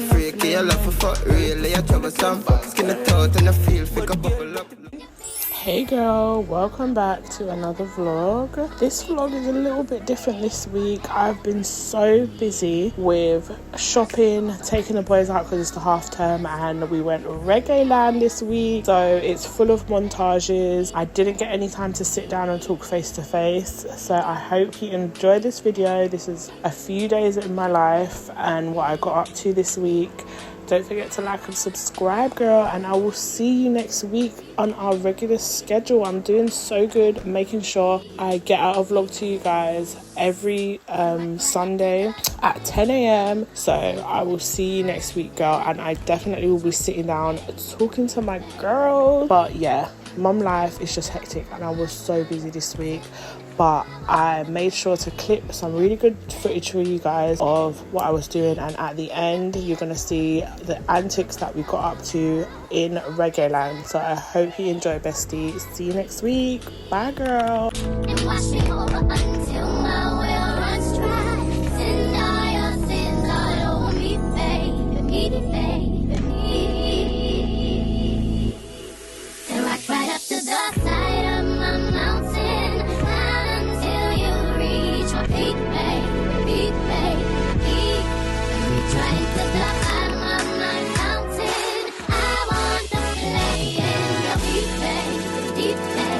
Freaky, I love for fuck, really, I trouble some skin the thought and I feel pick a bubble up. Hey girl, welcome back to another vlog. This vlog is a little bit different this week. I've been so busy with shopping, taking the boys out because it's the half term, and we went Reggae Land this week, so it's full of montages. I didn't get any time to sit down and talk face to face, so I hope you enjoy this video. This is a few days in my life and what I got up to this week. Don't forget to like and subscribe, girl, and I will see you next week on our regular schedule. I'm doing so good, making sure I get out a vlog to you guys every Sunday at 10 a.m. So I will see you next week, girl, and I definitely will be sitting down talking to my girls. But yeah, mum life is just hectic and I was so busy this week, but I made sure to clip some really good footage for you guys of what I was doing, and at the end you're gonna see the antics that we got up to in Reggae Land. So I hope you enjoy, bestie. See you next week. Bye, girl. And watch me over until my will runs dry. Deny your sins, I owe me, baby, baby. And rock right up to the side of my mountain until you reach my peak, baby, baby. Trying to the bottom of my mountain, I want to play in the deep, baby, deep, baby.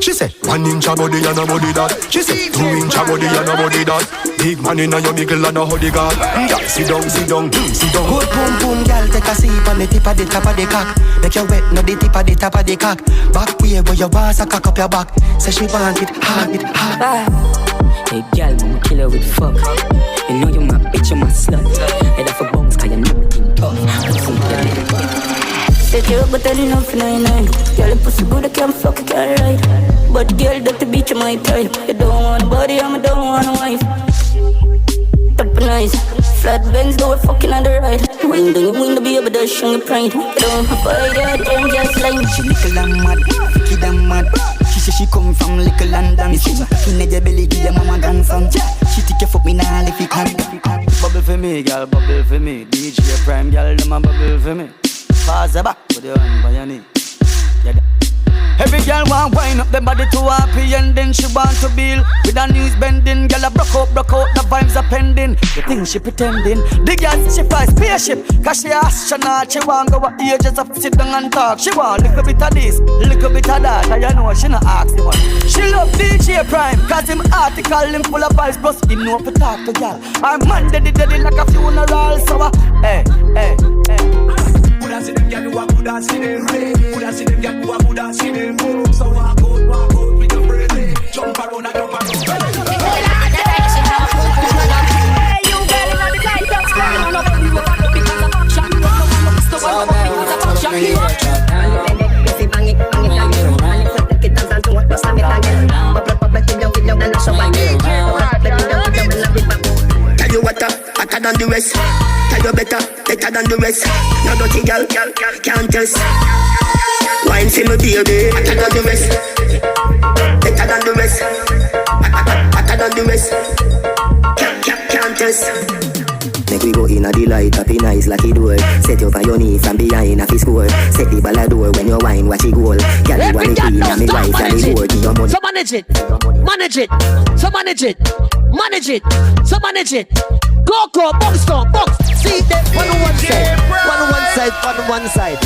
She said, 1 inch a body and a body that. She said, 2 inch a body and a body that. Big man in a your middle and a hoodie guard. Girl, sit down, sit down, sit down. Good boom boom, girl, take a sip on the tip of the top of the cock. Make you wet, no the tip of the top of the cock. Back way where you want to cock up your back. Say she want it hard, it hard. Hey girl, I'ma kill her with fuck. You know you my bitch, you my slut. Head off a bones, cause you know everything tough. Set you up, but I didn't know for 99. Girl, your pussy good, I can't fuck, I can't ride. But girl, that the beach, my type. You don't want a body, I don't want a wife. Top nice, flat Benz, do it fucking on the right. Ring down your window, baby, that's showing your pride. You don't have a idea, them just like. She little and mad, wicked and mad. She say she come from little London. She in your belly, give your mama grandson. She take your fuck me now if you can. Bubble for me, girl, bubble for me. DJ Prime, girl, them a bubble for me. Pass the back with your hand by your knee. Yeah. Every girl want wind up them body to happy, and then she want to build with her knees bending. Girl a broke out, the vibes are pending. The thing she pretending. The girl she fly spaceship, cause she astronaut. She want go what ages of sit down and talk. She want little bit of this, little bit of that, and you know she not ask the one. She love DJ Prime, cause him article him full of vibes, plus he know to talk to girl. Our man dead like a funeral, so hey, hey, hey. Coulda see them gyal who a coulda see them play. Coulda see them gyal who a coulda see them move. So walk out with your friend. Jump around and jump around. so I get round. Tell you what, hotter than the rest. Tell you better than the rest. No dirty girl, can't test. Wine for me baby, hotter than the rest. Better than the rest. Hotter than the rest. Can't test. Make we go in a delight, up in eyes like it door. Set you on your knee from behind a fist score. Set the ball a door when you wine, watch it goal. Girl, you want me clean and me wife and me board. Give your money. So manage it, manage it, so manage it, manage it, so manage it. Go, box, box. See them on one side, one side, on one side.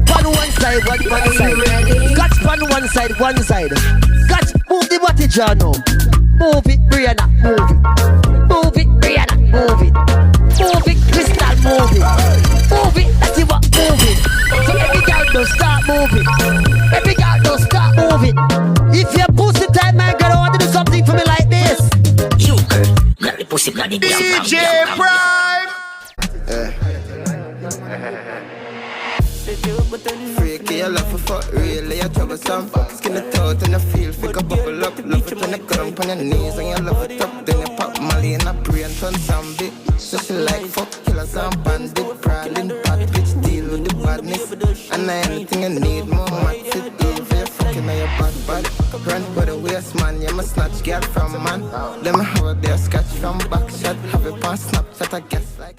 One side, one side. Catch one side. Catch, move the body, Jano. Move it, Brianna, move it. Move it, Brianna, move it. Move it, Crystal, move it. Move it, that's what, move it. So every girl don't start moving. Every girl don't start moving. If you're pussy tight, my girl, I want to do something for me like this. You girl, got the pussy bloody DJ Prime. Freaky, I love for fuck, really, I troublesome. Skin it out and I feel, fake a bubble up. Love it when you come on your knees and you love it up. Then you pop Molly and I pray and turn zombie. So she like fuck, killers and bandit. Prowling, bad bitch, deal with the badness. And anything you need, more match it. Deal for your fucking and your bad. Run for the waist, man, you must snatch girl from man. Let me have their sketch from back shot. Have it on Snapchat, I guess like